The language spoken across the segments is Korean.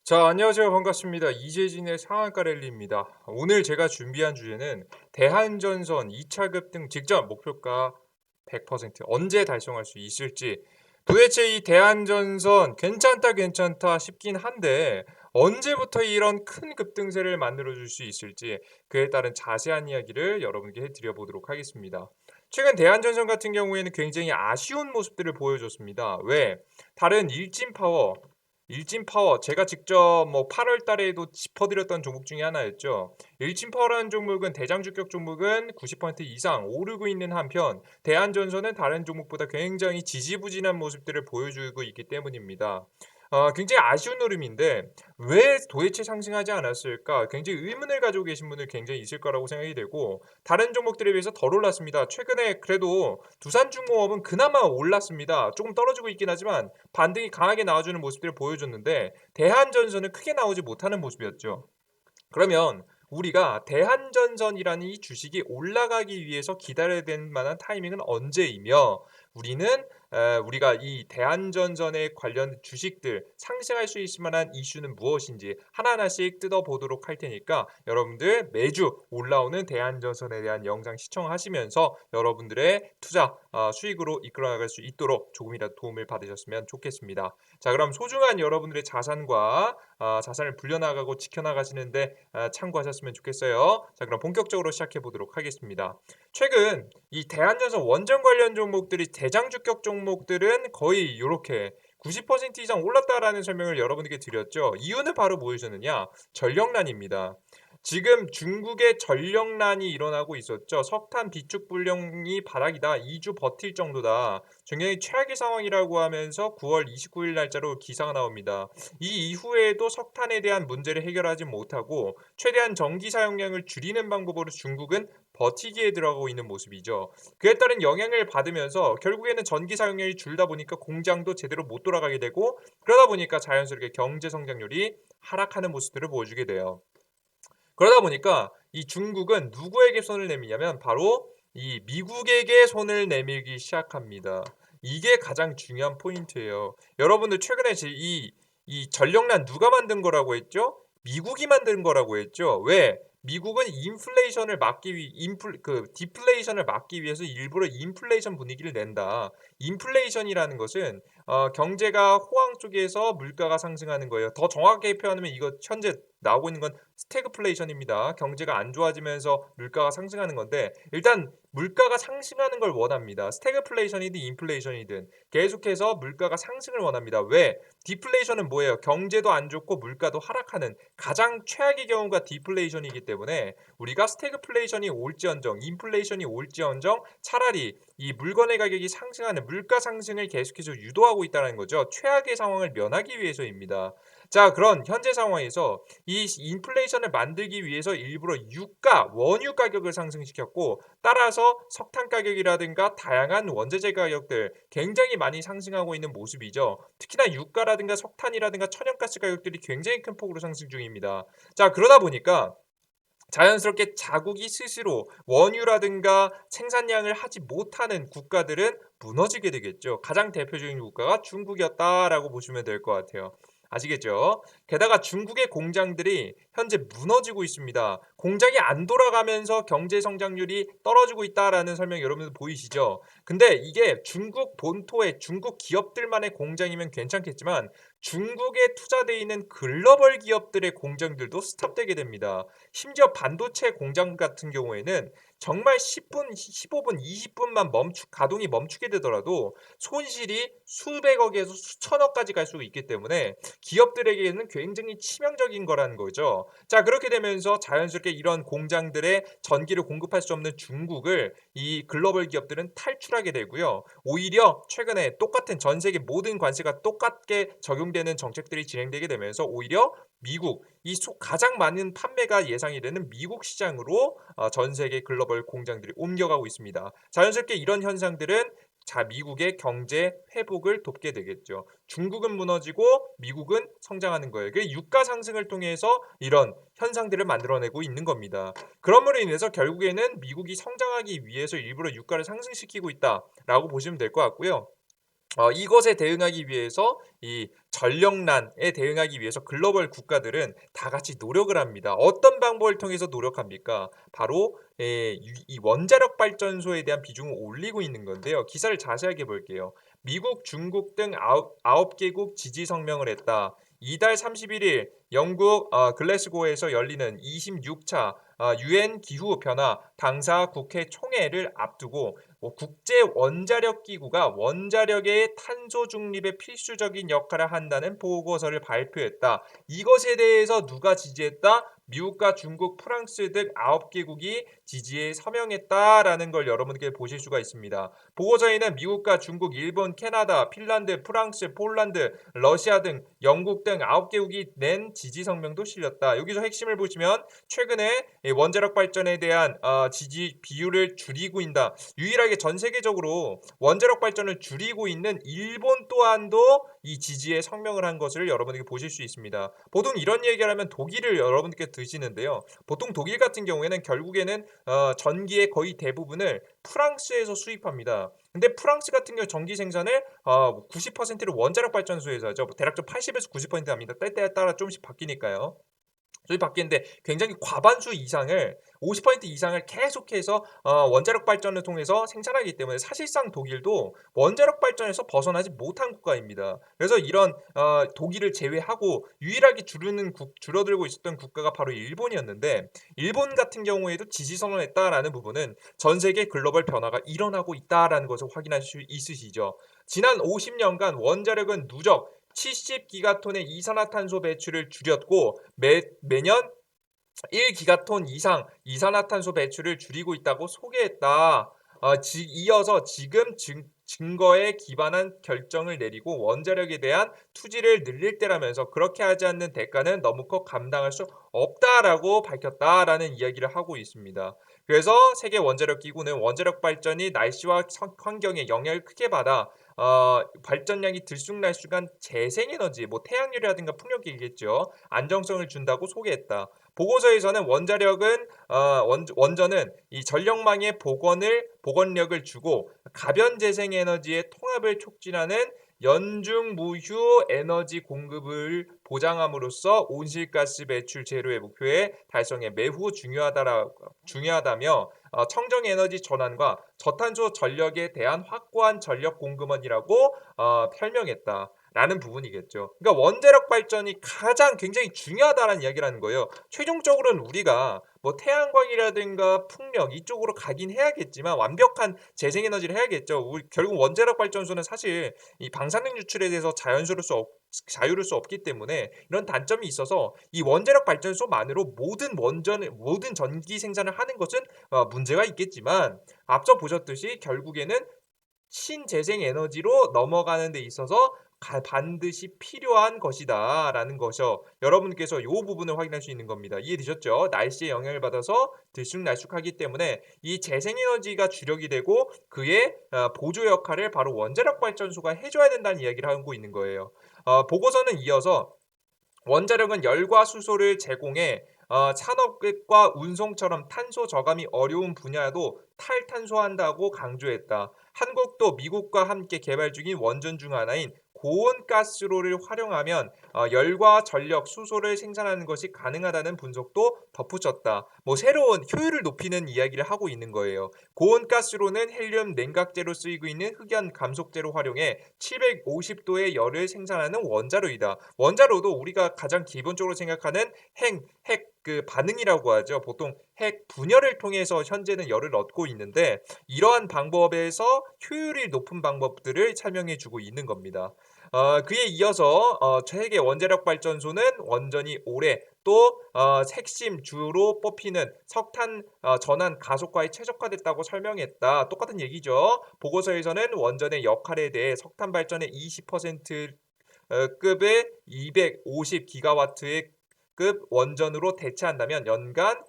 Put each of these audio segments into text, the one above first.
자, 안녕하세요. 반갑습니다. 이재진의 상한가 랠리입니다. 오늘 제가 준비한 주제는 대한전선 2차 급등 직전 목표가 100% 언제 달성할 수 있을지. 도대체 이 대한전선 괜찮다 괜찮다 싶긴 한데 언제부터 이런 큰 급등세를 만들어 줄 수 있을지, 그에 따른 자세한 이야기를 여러분께 해드려 보도록 하겠습니다. 최근 대한전선 같은 경우에는 굉장히 아쉬운 모습들을 보여줬습니다. 왜? 다른 일진파워 제가 직접 8월 달에도 짚어드렸던 종목 중에 하나였죠. 일진파워라는 종목은 대장주격 종목은 90% 이상 오르고 있는 한편 대한전선은 다른 종목보다 굉장히 지지부진한 모습들을 보여주고 있기 때문입니다. 굉장히 아쉬운 흐름인데 왜 도대체 상승하지 않았을까? 굉장히 의문을 가지고 계신 분들 굉장히 있을 거라고 생각이 되고, 다른 종목들에 비해서 덜 올랐습니다. 최근에 그래도 두산중공업은 그나마 올랐습니다. 조금 떨어지고 있긴 하지만 반등이 강하게 나와주는 모습들을 보여줬는데 대한전선은 크게 나오지 못하는 모습이었죠. 그러면 우리가 대한전선이라는 이 주식이 올라가기 위해서 기다려야 될 만한 타이밍은 언제이며, 우리는 우리가 이 대한전선에 관련 주식들 상승할 수 있을 만한 이슈는 무엇인지 하나하나씩 뜯어보도록 할 테니까 여러분들 매주 올라오는 대한전선에 대한 영상 시청하시면서 여러분들의 투자 수익으로 이끌어 나갈 수 있도록 조금이라도 도움을 받으셨으면 좋겠습니다. 자, 그럼 소중한 여러분들의 자산과 자산을 불려나가고 지켜나가시는데 참고하셨으면 좋겠어요. 자, 그럼 본격적으로 시작해 보도록 하겠습니다. 최근 이 대한전선 원전 관련 종목들이 대장주격 종목들은 거의 이렇게 90% 이상 올랐다라는 설명을 여러분에게 드렸죠. 이유는 바로 무엇이었느냐? 전력난입니다. 지금 중국의 전력난이 일어나고 있었죠. 석탄 비축 불량이 바닥이다. 2주 버틸 정도다. 굉장히 최악의 상황이라고 하면서 9월 29일 날짜로 기사가 나옵니다. 이 이후에도 석탄에 대한 문제를 해결하지 못하고 최대한 전기 사용량을 줄이는 방법으로 중국은 버티기에 들어가고 있는 모습이죠. 그에 따른 영향을 받으면서 결국에는 전기 사용량이 줄다 보니까 공장도 제대로 못 돌아가게 되고, 그러다 보니까 자연스럽게 경제 성장률이 하락하는 모습들을 보여주게 돼요. 그러다 보니까 이 중국은 누구에게 손을 내미냐면 바로 이 미국에게 손을 내밀기 시작합니다. 이게 가장 중요한 포인트예요. 여러분들 최근에 이 전력난 누가 만든 거라고 했죠? 미국이 만든 거라고 했죠. 왜? 미국은 인플레이션을 막기 위 디플레이션을 막기 위해서 일부러 인플레이션 분위기를 낸다. 인플레이션이라는 것은 경제가 호황 쪽에서 물가가 상승하는 거예요. 더 정확하게 표현하면 이거 현재 나오고 있는 건 스태그플레이션입니다. 경제가 안 좋아지면서 물가가 상승하는 건데, 일단 물가가 상승하는 걸 원합니다. 스태그플레이션이든 인플레이션이든 계속해서 물가가 상승을 원합니다. 왜? 디플레이션은 뭐예요? 경제도 안 좋고 물가도 하락하는 가장 최악의 경우가 디플레이션이기 때문에 우리가 스태그플레이션이 올지언정 인플레이션이 올지언정 차라리 이 물건의 가격이 상승하는 물가 상승을 계속해서 유도하고 있다는 거죠. 최악의 상황을 면하기 위해서입니다. 자, 그런 현재 상황에서 이 인플레이션을 만들기 위해서 일부러 원유 가격을 상승시켰고, 따라서 석탄 가격이라든가 다양한 원재재 가격들 굉장히 많이 상승하고 있는 모습이죠. 특히나 유가라든가 석탄이라든가 천연가스 가격들이 굉장히 큰 폭으로 상승 중입니다. 자, 그러다 보니까 자연스럽게 자국이 스스로 원유라든가 생산량을 하지 못하는 국가들은 무너지게 되겠죠. 가장 대표적인 국가가 중국이었다라고 보시면 될 것 같아요. 아시겠죠? 게다가 중국의 공장들이 현재 무너지고 있습니다. 공장이 안 돌아가면서 경제 성장률이 떨어지고 있다라는 설명 여러분들 보이시죠? 근데 이게 중국 본토의 중국 기업들만의 공장이면 괜찮겠지만 중국에 투자되어 있는 글로벌 기업들의 공장들도 스탑되게 됩니다. 심지어 반도체 공장 같은 경우에는 정말 10분, 15분, 20분만 가동이 멈추게 되더라도 손실이 수백억에서 수천억까지 갈 수 있기 때문에 기업들에게는 굉장히 치명적인 거라는 거죠. 자, 그렇게 되면서 자연스럽게 이런 공장들의 전기를 공급할 수 없는 중국을 이 글로벌 기업들은 탈출하게 되고요. 오히려 최근에 똑같은 전 세계 모든 관세가 똑같게 적용되는 정책들이 진행되게 되면서 오히려 미국, 가장 많은 판매가 예상이 되는 미국 시장으로 전 세계 글로벌 공장들이 옮겨가고 있습니다. 자연스럽게 이런 현상들은 미국의 경제 회복을 돕게 되겠죠. 중국은 무너지고 미국은 성장하는 거예요. 그 유가 상승을 통해서 이런 현상들을 만들어내고 있는 겁니다. 그럼으로 인해서 결국에는 미국이 성장하기 위해서 일부러 유가를 상승시키고 있다라고 보시면 될 것 같고요. 이것에 대응하기 위해서 이 전력난에 대응하기 위해서 글로벌 국가들은 다 같이 노력을 합니다. 어떤 방법을 통해서 노력합니까? 바로 이 원자력 발전소에 대한 비중을 올리고 있는 건데요. 기사를 자세하게 볼게요. 미국, 중국 등 아홉 개국 지지 성명을 했다. 이달 31일 영국 글래스고에서 열리는 26차 유엔 기후 변화 당사 국회 총회를 앞두고 국제 원자력 기구가 원자력의 탄소 중립에 필수적인 역할을 한다는 보고서를 발표했다. 이것에 대해서 누가 지지했다? 미국과 중국, 프랑스 등 9개국이 지지에 서명했다라는 걸 여러분께 보실 수가 있습니다. 보고서에는 미국과 중국, 일본, 캐나다, 핀란드, 프랑스, 폴란드, 러시아 등 영국 등 9개국이 낸 지지 성명도 실렸다. 여기서 핵심을 보시면 최근에 원자력 발전에 대한 지지 비율을 줄이고 있다. 유일하게 전 세계적으로 원자력 발전을 줄이고 있는 일본 또한도 이 지지에 성명을 한 것을 여러분들께 보실 수 있습니다. 보통 이런 얘기를 하면 독일을 여러분께 드시는데요. 보통 독일 같은 경우에는 결국에는 전기의 거의 대부분을 프랑스에서 수입합니다. 근데 프랑스 같은 경우 전기 생산을 90%를 원자력 발전소에서 하죠. 대략적 80에서 90% 합니다. 때때에 따라 조금씩 바뀌니까요. 저희 바뀌는데 굉장히 과반수 이상을 50% 이상을 계속해서 원자력 발전을 통해서 생산하기 때문에 사실상 독일도 원자력 발전에서 벗어나지 못한 국가입니다. 그래서 이런 독일을 제외하고 유일하게 줄어들고 있었던 국가가 바로 일본이었는데 일본 같은 경우에도 지지 선언했다라는 부분은 전 세계 글로벌 변화가 일어나고 있다라는 것을 확인할 수 있으시죠. 지난 50년간 원자력은 누적 70기가톤의 이산화탄소 배출을 줄였고 매년 1기가톤 이상 이산화탄소 배출을 줄이고 있다고 소개했다. 이어서 지금 증거에 기반한 결정을 내리고 원자력에 대한 투지를 늘릴 때라면서 그렇게 하지 않는 대가는 너무 커 감당할 수 없다라고 밝혔다라는 이야기를 하고 있습니다. 그래서 세계 원자력 기구는 원자력 발전이 날씨와 환경에 영향을 크게 받아 발전량이 들쑥날쑥한 재생에너지, 뭐 태양열이라든가 풍력이겠죠. 안정성을 준다고 소개했다. 보고서에서는 원전은 이 전력망의 복원력을 주고 가변 재생에너지의 통합을 促진하는 연중무휴 에너지 공급을 보장함으로써 온실가스 배출 제로의 목표에 달성에 매우 중요하다며 청정에너지 전환과 저탄소 전력에 대한 확고한 전력 공급원이라고 설명했다. 라는 부분이겠죠. 그러니까 원자력 발전이 가장 굉장히 중요하다는 이야기를 하는 거예요. 최종적으로는 우리가 뭐 태양광이라든가 풍력 이쪽으로 가긴 해야겠지만 완벽한 재생에너지를 해야겠죠. 결국 원자력 발전소는 사실 이 방사능 유출에 대해서 자유로울 수 없기 때문에 이런 단점이 있어서 이 원자력 발전소만으로 모든 전기 생산을 하는 것은 문제가 있겠지만 앞서 보셨듯이 결국에는 신재생 에너지로 넘어가는 데 있어서 반드시 필요한 것이다라는 것이요. 여러분께서 이 부분을 확인할 수 있는 겁니다. 이해되셨죠? 날씨의 영향을 받아서 들쑥날쑥하기 때문에 이 재생에너지가 주력이 되고 그의 보조 역할을 바로 원자력 발전소가 해줘야 된다는 이야기를 하고 있는 거예요. 보고서는 이어서 원자력은 열과 수소를 제공해 산업과 운송처럼 탄소 저감이 어려운 분야도 탈탄소한다고 강조했다. 한국도 미국과 함께 개발 중인 원전 중 하나인 고온가스로를 활용하면 열과 전력, 수소를 생산하는 것이 가능하다는 분석도 덧붙였다. 뭐 새로운 효율을 높이는 이야기를 하고 있는 거예요. 고온가스로는 헬륨 냉각제로 쓰이고 있는 흑연 감속제로 활용해 750도의 열을 생산하는 원자로이다. 원자로도 우리가 가장 기본적으로 생각하는 핵 그 반응이라고 하죠. 보통 핵 분열을 통해서 현재는 열을 얻고 있는데 이러한 방법에서 효율이 높은 방법들을 설명해 주고 있는 겁니다. 그에 이어서 세계 원자력 발전소는 원전이 올해 또 핵심 주로 뽑히는 석탄 전환 가속화에 최적화됐다고 설명했다. 똑같은 얘기죠. 보고서에서는 원전의 역할에 대해 석탄 발전의 20% 급의 250기가와트의 급 원전으로 대체한다면 연간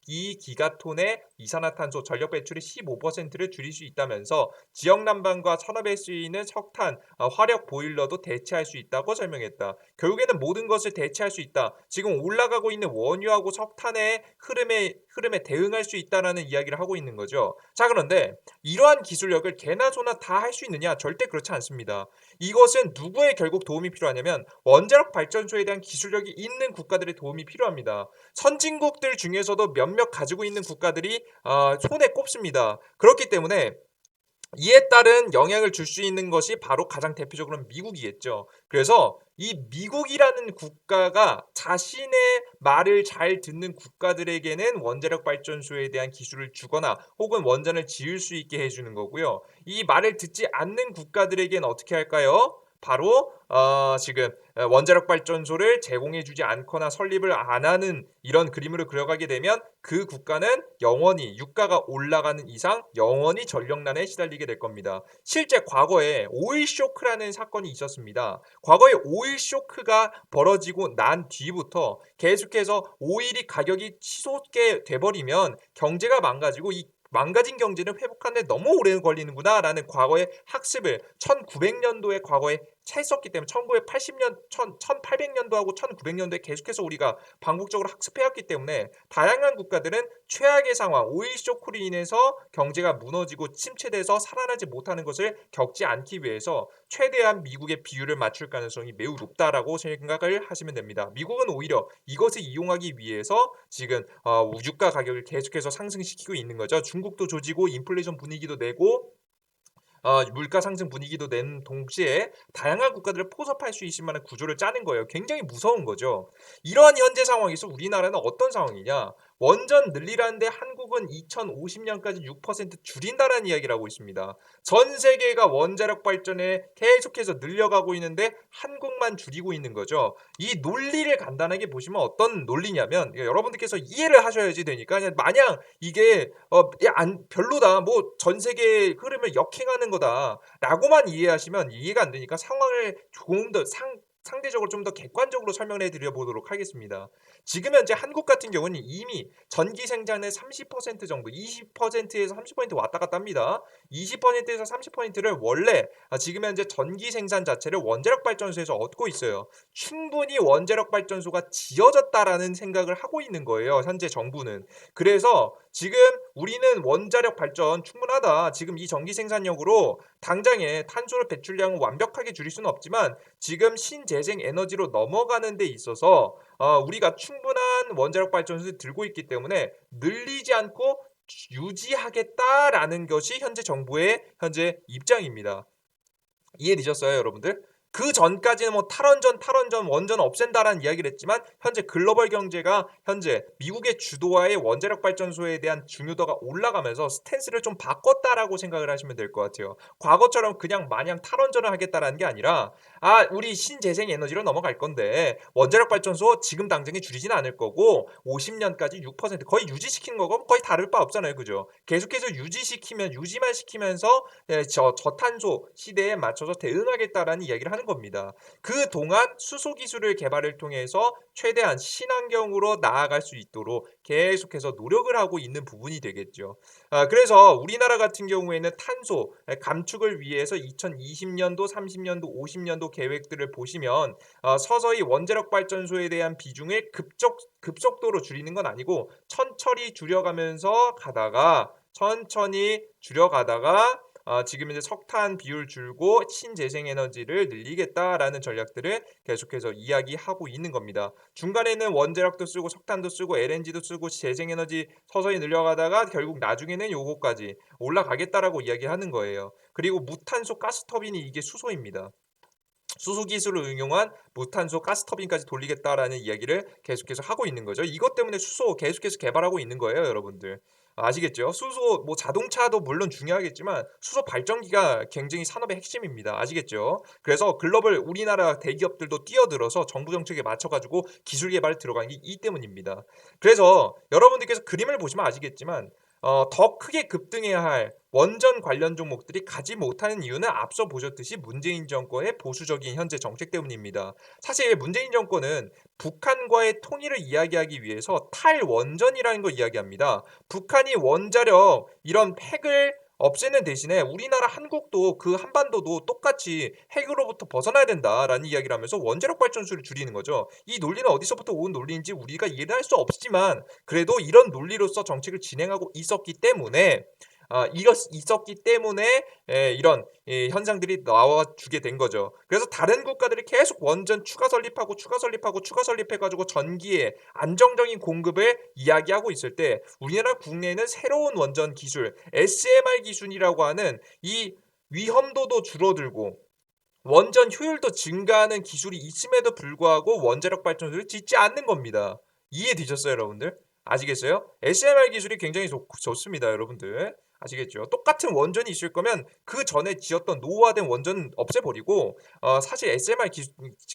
2기가톤의 이산화탄소 전력 배출의 15%를 줄일 수 있다면서 지역 난방과 산업에 쓰이는 석탄, 화력 보일러도 대체할 수 있다고 설명했다. 결국에는 모든 것을 대체할 수 있다. 지금 올라가고 있는 원유하고 석탄의 흐름에 대응할 수 있다라는 이야기를 하고 있는 거죠. 자, 그런데 이러한 기술력을 개나 소나 다 할 수 있느냐? 절대 그렇지 않습니다. 이것은 누구의 결국 도움이 필요하냐면 원자력 발전소에 대한 기술력이 있는 국가들의 도움이 필요합니다. 선진국들 중에서도 몇몇 가지고 있는 국가들이 손에 꼽습니다. 그렇기 때문에 이에 따른 영향을 줄 수 있는 것이 바로 가장 대표적으로는 미국이겠죠. 그래서 이 미국이라는 국가가 자신의 말을 잘 듣는 국가들에게는 원자력 발전소에 대한 기술을 주거나 혹은 원전을 지을 수 있게 해주는 거고요. 이 말을 듣지 않는 국가들에게는 어떻게 할까요? 바로 지금 원자력 발전소를 제공해주지 않거나 설립을 안 하는 이런 그림으로 그려가게 되면 그 국가는 영원히 유가가 올라가는 이상 영원히 전력난에 시달리게 될 겁니다. 실제 과거에 오일 쇼크라는 사건이 있었습니다. 과거에 오일 쇼크가 벌어지고 난 뒤부터 계속해서 오일이 가격이 치솟게 돼버리면 경제가 망가지고 이 망가진 경제는 회복하는데 너무 오래 걸리는구나 라는 과거의 학습을 1900년도에 과거에 했었기 때문에 1980년, 1800년도하고 1900년도에 계속해서 우리가 반복적으로 학습해왔기 때문에 다양한 국가들은 최악의 상황, 오일 쇼크로 인해서 경제가 무너지고 침체돼서 살아나지 못하는 것을 겪지 않기 위해서 최대한 미국의 비율을 맞출 가능성이 매우 높다라고 생각을 하시면 됩니다. 미국은 오히려 이것을 이용하기 위해서 지금 유가 가격을 계속해서 상승시키고 있는 거죠. 중국도 조지고 인플레이션 분위기도 내고 물가 상승 분위기도 낸 동시에 다양한 국가들을 포섭할 수 있을 만한 구조를 짜는 거예요. 굉장히 무서운 거죠. 이러한 현재 상황에서 우리나라는 어떤 상황이냐? 원전 늘리라는데 한국은 2050년까지 6% 줄인다라는 이야기를 하고 있습니다. 전 세계가 원자력 발전에 계속해서 늘려가고 있는데 한국만 줄이고 있는 거죠. 이 논리를 간단하게 보시면 어떤 논리냐면 여러분들께서 이해를 하셔야지 되니까 그냥 마냥 이게 별로다. 뭐 전 세계 흐름을 역행하는 거다라고만 이해하시면 이해가 안 되니까 상황을 조금 더 상대적으로 좀 더 객관적으로 설명해 드려 보도록 하겠습니다. 지금 현재 한국 같은 경우는 이미 전기 생산의 30% 정도, 20%에서 30% 왔다 갔다 합니다. 20%에서 30%를 원래 지금 현재 전기 생산 자체를 원자력 발전소에서 얻고 있어요. 충분히 원자력 발전소가 지어졌다라는 생각을 하고 있는 거예요. 현재 정부는. 그래서 지금 우리는 원자력 발전 충분하다. 지금 이 전기 생산력으로 당장에 탄소 배출량을 완벽하게 줄일 수는 없지만 지금 신재생 에너지로 넘어가는 데 있어서 우리가 충분한 원자력 발전소를 들고 있기 때문에 늘리지 않고 유지하겠다라는 것이 현재 정부의 현재 입장입니다. 이해되셨어요, 여러분들? 그 전까지는 뭐 탈원전, 원전 없앤다라는 이야기를 했지만 현재 글로벌 경제가 현재 미국의 주도하에 원자력 발전소에 대한 중요도가 올라가면서 스탠스를 좀 바꿨다라고 생각을 하시면 될 것 같아요. 과거처럼 그냥 마냥 탈원전을 하겠다라는 게 아니라 우리 신재생 에너지로 넘어갈 건데 원자력 발전소 지금 당장에 줄이진 않을 거고 50년까지 6% 거의 유지시키는 거고 거의 다를 바 없잖아요. 그죠? 계속해서 유지만 시키면서 저탄소 시대에 맞춰서 대응하겠다라는 이야기를 하는 겁니다. 그동안 수소 기술을 개발을 통해서 최대한 친환경으로 나아갈 수 있도록 계속해서 노력을 하고 있는 부분이 되겠죠. 그래서 우리나라 같은 경우에는 탄소 감축을 위해서 2020년도, 30년도, 50년도 계획들을 보시면 서서히 원자력 발전소에 대한 비중을 급속도로 줄이는 건 아니고 천천히 줄여가다가 지금 이제 석탄 비율 줄고 신재생 에너지를 늘리겠다라는 전략들을 계속해서 이야기하고 있는 겁니다. 중간에는 원자력도 쓰고 석탄도 쓰고 LNG도 쓰고 재생에너지 서서히 늘려가다가 결국 나중에는 요거까지 올라가겠다라고 이야기하는 거예요. 그리고 무탄소 가스터빈이 이게 수소입니다. 수소 기술을 응용한 무탄소 가스터빈까지 돌리겠다라는 이야기를 계속해서 하고 있는 거죠. 이것 때문에 수소 계속해서 개발하고 있는 거예요, 여러분들. 아시겠죠? 수소 뭐 자동차도 물론 중요하겠지만 수소 발전기가 굉장히 산업의 핵심입니다. 아시겠죠? 그래서 글로벌 우리나라 대기업들도 뛰어들어서 정부 정책에 맞춰가지고 기술 개발에 들어가는 게 이 때문입니다. 그래서 여러분들께서 그림을 보시면 아시겠지만 더 크게 급등해야 할 원전 관련 종목들이 가지 못하는 이유는 앞서 보셨듯이 문재인 정권의 보수적인 현재 정책 때문입니다. 사실 문재인 정권은 북한과의 통일을 이야기하기 위해서 탈원전이라는 걸 이야기합니다. 북한이 원자력 이런 핵을 없애는 대신에 우리나라 한국도 그 한반도도 똑같이 핵으로부터 벗어나야 된다라는 이야기를 하면서 원자력 발전소를 줄이는 거죠. 이 논리는 어디서부터 온 논리인지 우리가 이해를 할 수 없지만 그래도 이런 논리로서 정책을 진행하고 있었기 때문에 있었기 때문에 이런 현상들이 나와주게 된 거죠. 그래서 다른 국가들이 계속 원전 추가 설립하고 추가 설립하고 추가 설립해가지고 전기의 안정적인 공급을 이야기하고 있을 때 우리나라 국내에는 새로운 원전 기술 SMR 기술이라고 하는 이 위험도도 줄어들고 원전 효율도 증가하는 기술이 있음에도 불구하고 원자력 발전소를 짓지 않는 겁니다. 이해되셨어요, 여러분들? 아시겠어요? SMR 기술이 굉장히 좋습니다, 여러분들. 아시겠죠? 똑같은 원전이 있을 거면 그 전에 지었던 노후화된 원전 없애버리고 사실 SMR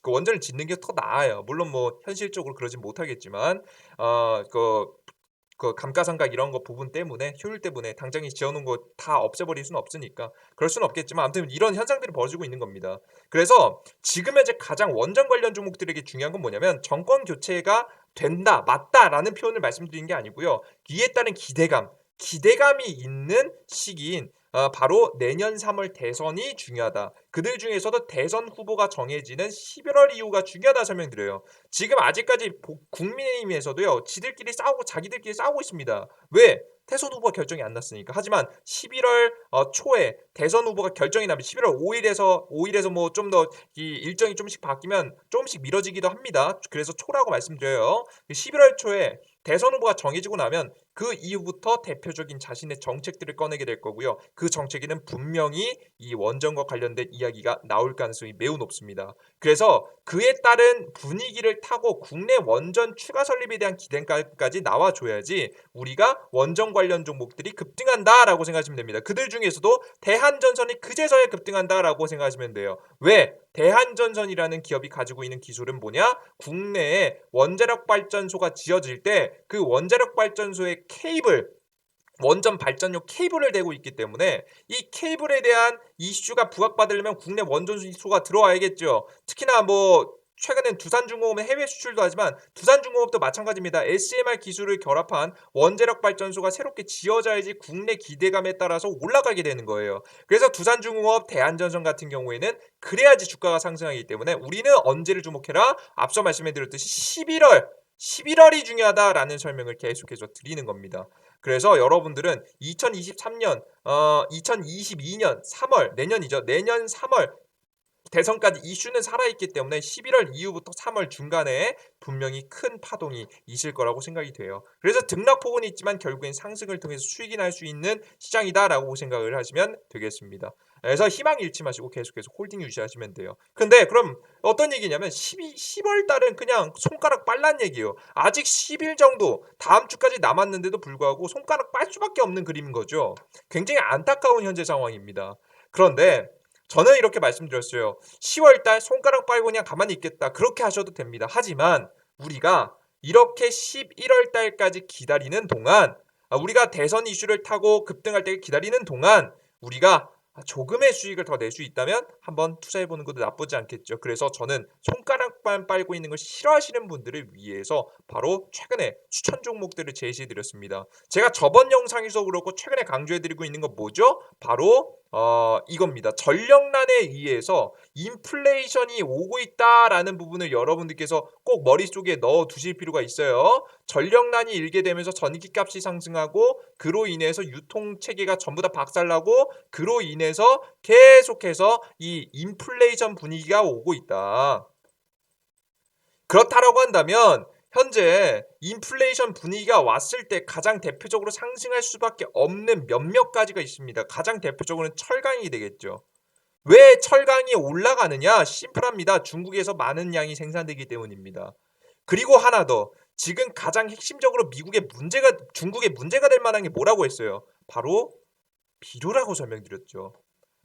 그 원전을 짓는 게 더 나아요. 물론 뭐 현실적으로 그러진 못하겠지만 어, 그 감가상각 이런 거 부분 때문에 효율 때문에 당장에 지어놓은 거 다 없애버릴 수는 없으니까 그럴 수는 없겠지만 아무튼 이런 현상들이 벌어지고 있는 겁니다. 그래서 지금 현재 가장 원전 관련 종목들에게 중요한 건 뭐냐면 정권 교체가 된다, 맞다라는 표현을 말씀드린 게 아니고요. 이에 따른 기대감이 있는 시기인 바로 내년 3월 대선이 중요하다. 그들 중에서도 대선 후보가 정해지는 11월 이후가 중요하다 설명드려요. 지금 아직까지 국민의힘에서도요. 자기들끼리 싸우고 있습니다. 왜? 대선 후보가 결정이 안 났으니까. 하지만 11월 초에 대선 후보가 결정이 나면 11월 5일에서 뭐 좀 더 이 일정이 조금씩 바뀌면 조금씩 미뤄지기도 합니다. 그래서 초라고 말씀드려요. 11월 초에 대선 후보가 정해지고 나면 그 이후부터 대표적인 자신의 정책들을 꺼내게 될 거고요. 그 정책에는 분명히 이 원전과 관련된 이야기가 나올 가능성이 매우 높습니다. 그래서 그에 따른 분위기를 타고 국내 원전 추가 설립에 대한 기대까지 나와줘야지 우리가 원전 관련 종목들이 급등한다라고 생각하시면 됩니다. 그들 중에서도 대한전선이 그제서야 급등한다라고 생각하시면 돼요. 왜? 대한전선이라는 기업이 가지고 있는 기술은 뭐냐? 국내에 원자력 발전소가 지어질 때 그 원자력 발전소의 원전 발전용 케이블을 대고 있기 때문에 이 케이블에 대한 이슈가 부각받으려면 국내 원전수가 들어와야겠죠. 특히나 뭐 최근엔 두산중공업은 해외 수출도 하지만 두산중공업도 마찬가지입니다. SMR 기술을 결합한 원자력 발전소가 새롭게 지어져야지 국내 기대감에 따라서 올라가게 되는 거예요. 그래서 두산중공업, 대한전선 같은 경우에는 그래야지 주가가 상승하기 때문에 우리는 언제를 주목해라? 앞서 말씀해드렸듯이 11월이 중요하다라는 설명을 계속해서 드리는 겁니다. 그래서 여러분들은 2022년 3월 내년이죠. 내년 3월 대선까지 이슈는 살아있기 때문에 11월 이후부터 3월 중간에 분명히 큰 파동이 있을 거라고 생각이 돼요. 그래서 등락폭은 있지만 결국엔 상승을 통해서 수익이 날 수 있는 시장이다라고 생각을 하시면 되겠습니다. 그래서 희망 잃지 마시고 계속해서 홀딩 유지하시면 돼요. 근데 그럼 어떤 얘기냐면 10월 달은 그냥 손가락 빨란 얘기예요. 아직 10일 정도 다음 주까지 남았는데도 불구하고 손가락 빨 수밖에 없는 그림인 거죠. 굉장히 안타까운 현재 상황입니다. 그런데 저는 이렇게 말씀드렸어요. 10월 달 손가락 빨고 그냥 가만히 있겠다. 그렇게 하셔도 됩니다. 하지만 우리가 이렇게 11월 달까지 기다리는 동안 우리가 대선 이슈를 타고 급등할 때 기다리는 동안 우리가 조금의 수익을 더 낼 수 있다면 한번 투자해보는 것도 나쁘지 않겠죠. 그래서 저는 손가락만 빨고 있는 걸 싫어하시는 분들을 위해서 바로 최근에 추천 종목들을 제시해드렸습니다. 제가 저번 영상에서 그렇고 최근에 강조해드리고 있는 건 뭐죠? 바로 이겁니다. 전력난에 의해서 인플레이션이 오고 있다라는 부분을 여러분들께서 꼭 머릿속에 넣어 두실 필요가 있어요. 전력난이 일게 되면서 전기값이 상승하고 그로 인해서 유통체계가 전부 다 박살나고 그로 인해서 계속해서 이 인플레이션 분위기가 오고 있다. 그렇다라고 한다면 현재 인플레이션 분위기가 왔을 때 가장 대표적으로 상승할 수밖에 없는 몇몇 가지가 있습니다. 가장 대표적으로는 철강이 되겠죠. 왜 철강이 올라가느냐? 심플합니다. 중국에서 많은 양이 생산되기 때문입니다. 그리고 하나 더. 지금 가장 핵심적으로 중국의 문제가 될 만한 게 뭐라고 했어요? 바로 비료라고 설명드렸죠.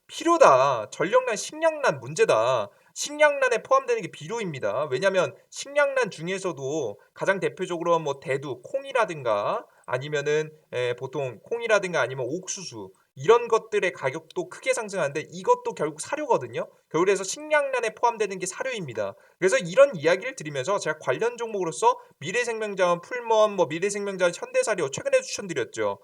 필요다. 전력난, 식량난 문제다. 식량난에 포함되는 게 비료입니다. 왜냐하면 식량난 중에서도 가장 대표적으로 뭐 대두, 콩이라든가 아니면은 보통 콩이라든가 아니면 옥수수 이런 것들의 가격도 크게 상승하는데 이것도 결국 사료거든요. 그래서 식량난에 포함되는 게 사료입니다. 그래서 이런 이야기를 드리면서 제가 관련 종목으로서 미래생명자원, 풀무원, 미래생명자원, 현대사료 최근에 추천드렸죠.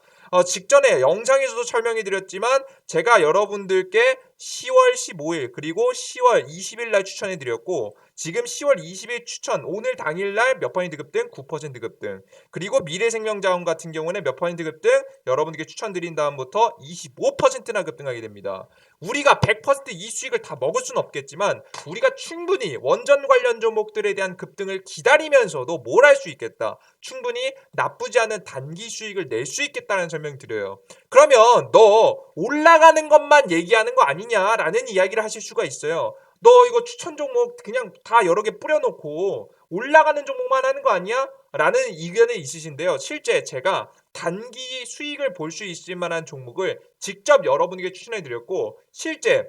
직전에 영상에서도 설명해 드렸지만 제가 여러분들께 10월 15일 그리고 10월 20일 날 추천해 드렸고 지금 10월 20일 추천 오늘 당일 날 몇 퍼센트 급등? 9% 급등. 그리고 미래생명자원 같은 경우는 몇 퍼센트 급등? 여러분들께 추천드린 다음부터 25%나 급등하게 됩니다. 우리가 100%이 수익을 다 먹을 수는 없겠지만 우리가 충분히 원전 관련 종목들에 대한 급등을 기다리면서도 뭘 할 수 있겠다. 충분히 나쁘지 않은 단기 수익을 낼 수 있겠다는 설명 드려요. 그러면 너 올라가는 것만 얘기하는 거 아니냐라는 이야기를 하실 수가 있어요. 너 이거 추천 종목 그냥 다 여러 개 뿌려놓고 올라가는 종목만 하는 거 아니야? 라는 의견이 있으신데요. 실제 제가 단기 수익을 볼 수 있을 만한 종목을 직접 여러분에게 추천해 드렸고 실제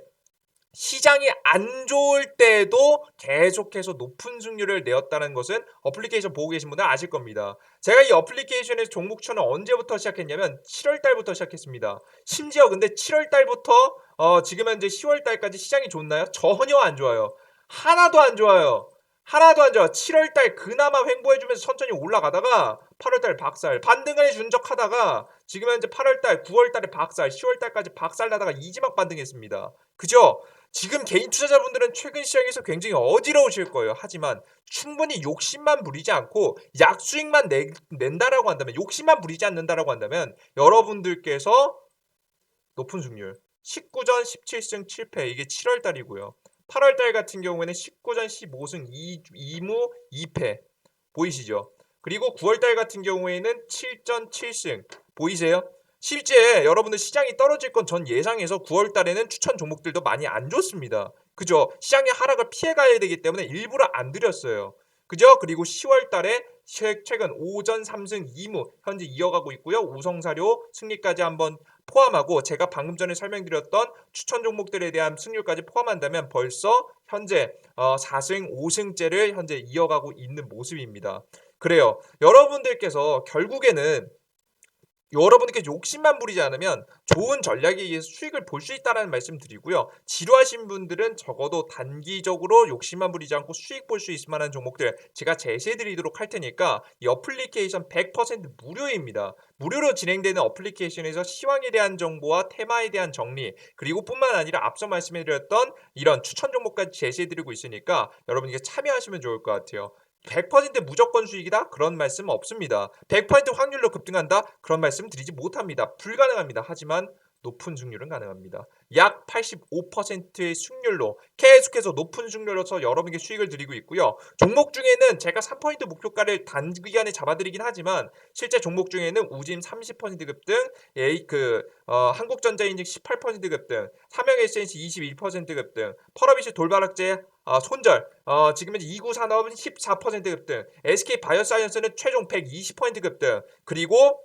시장이 안 좋을 때도 계속해서 높은 승률을 내었다는 것은 어플리케이션 보고 계신 분들 아실 겁니다. 제가 이 어플리케이션에서 종목 추천을 언제부터 시작했냐면 7월 달부터 시작했습니다. 심지어 근데 7월 달부터 지금 현재 10월 달까지 시장이 좋나요? 전혀 안 좋아요. 하나도 안 좋아요. 하나도 안 좋아. 7월 달 그나마 횡보해주면서 천천히 올라가다가 8월 달 박살, 반등을 해준 적 하다가 지금 현재 8월 달, 9월 달에 박살, 10월 달까지 박살 나다가 이지막 반등했습니다. 그죠? 지금 개인 투자자분들은 최근 시장에서 굉장히 어지러우실 거예요. 하지만 충분히 욕심만 부리지 않고 약수익만 낸다라고 한다면 욕심만 부리지 않는다라고 한다면 여러분들께서 높은 승률 19전 17승 7패 이게 7월 달이고요. 8월 달 같은 경우에는 19전 15승 2무 2패 보이시죠? 그리고 9월 달 같은 경우에는 7전 7승 보이세요? 실제 여러분들 시장이 떨어질 건 전 예상해서 9월 달에는 추천 종목들도 많이 안 좋습니다. 그죠? 시장의 하락을 피해가야 되기 때문에 일부러 안 드렸어요. 그죠? 그리고 10월 달에 최근 5전 3승 2무 현재 이어가고 있고요. 우성사료 승리까지 한번 포함하고 제가 방금 전에 설명드렸던 추천 종목들에 대한 승률까지 포함한다면 벌써 현재 4승 5승째를 현재 이어가고 있는 모습입니다. 그래요. 여러분들께서 결국에는 여러분들께 욕심만 부리지 않으면 좋은 전략에 의해서 수익을 볼 수 있다는 말씀 드리고요. 지루하신 분들은 적어도 단기적으로 욕심만 부리지 않고 수익 볼 수 있을 만한 종목들 제가 제시해 드리도록 할 테니까 이 어플리케이션 100% 무료입니다. 무료로 진행되는 어플리케이션에서 시황에 대한 정보와 테마에 대한 정리 그리고 뿐만 아니라 앞서 말씀해 드렸던 이런 추천 종목까지 제시해 드리고 있으니까 여러분에게 참여하시면 좋을 것 같아요. 100% 무조건 수익이다? 그런 말씀 없습니다. 100% 확률로 급등한다? 그런 말씀 드리지 못합니다. 불가능합니다. 하지만 높은 승률은 가능합니다. 약 85%의 승률로 계속해서 높은 승률로서 여러분에게 수익을 드리고 있고요. 종목 중에는 제가 3% 목표가를 단기간에 잡아드리긴 하지만 실제 종목 중에는 우짐 30% 급등, 한국전자인증 18% 급등, 삼성SNC 21% 급등, 펄어비스 돌발악재 손절, 지금 현재 2구 산업은 14% 급등, SK바이오사이언스는 최종 120% 급등, 그리고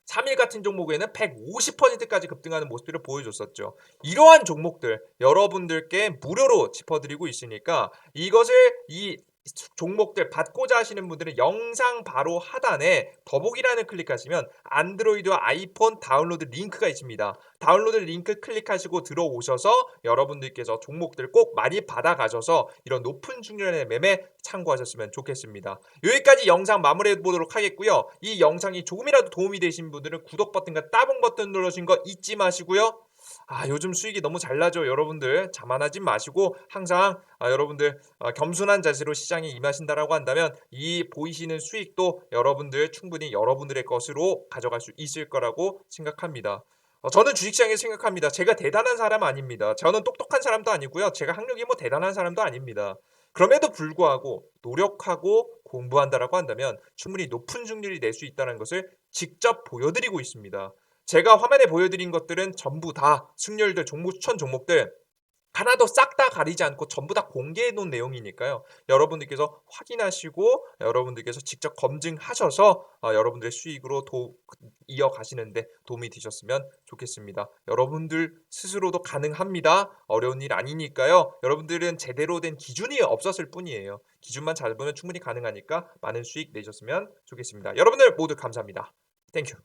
3일 같은 종목에는 150%까지 급등하는 모습들을 보여줬었죠. 이러한 종목들 여러분들께 무료로 짚어드리고 있으니까 이것을 이 종목들 받고자 하시는 분들은 영상 바로 하단에 더보기란을 클릭하시면 안드로이드와 아이폰 다운로드 링크가 있습니다. 다운로드 링크 클릭하시고 들어오셔서 여러분들께서 종목들 꼭 많이 받아가셔서 이런 높은 중률의 매매 참고하셨으면 좋겠습니다. 여기까지 영상 마무리해 보도록 하겠고요. 이 영상이 조금이라도 도움이 되신 분들은 구독 버튼과 따봉 버튼 눌러주신 거 잊지 마시고요. 요즘 수익이 너무 잘 나죠. 여러분들 자만하지 마시고 항상 여러분들 겸손한 자세로 시장에 임하신다라고 한다면 이 보이시는 수익도 여러분들 충분히 여러분들의 것으로 가져갈 수 있을 거라고 생각합니다. 저는 주식시장에 생각합니다. 제가 대단한 사람 아닙니다. 저는 똑똑한 사람도 아니고요. 제가 학력이 뭐 대단한 사람도 아닙니다. 그럼에도 불구하고 노력하고 공부한다라고 한다면 충분히 높은 승률이 낼 수 있다는 것을 직접 보여드리고 있습니다. 제가 화면에 보여드린 것들은 전부 다 승률들, 종목 추천 종목들 하나도 싹 다 가리지 않고 전부 다 공개해 놓은 내용이니까요. 여러분들께서 확인하시고 여러분들께서 직접 검증하셔서 여러분들의 수익으로 이어가시는데 도움이 되셨으면 좋겠습니다. 여러분들 스스로도 가능합니다. 어려운 일 아니니까요. 여러분들은 제대로 된 기준이 없었을 뿐이에요. 기준만 잡으면 충분히 가능하니까 많은 수익 내셨으면 좋겠습니다. 여러분들 모두 감사합니다. 땡큐.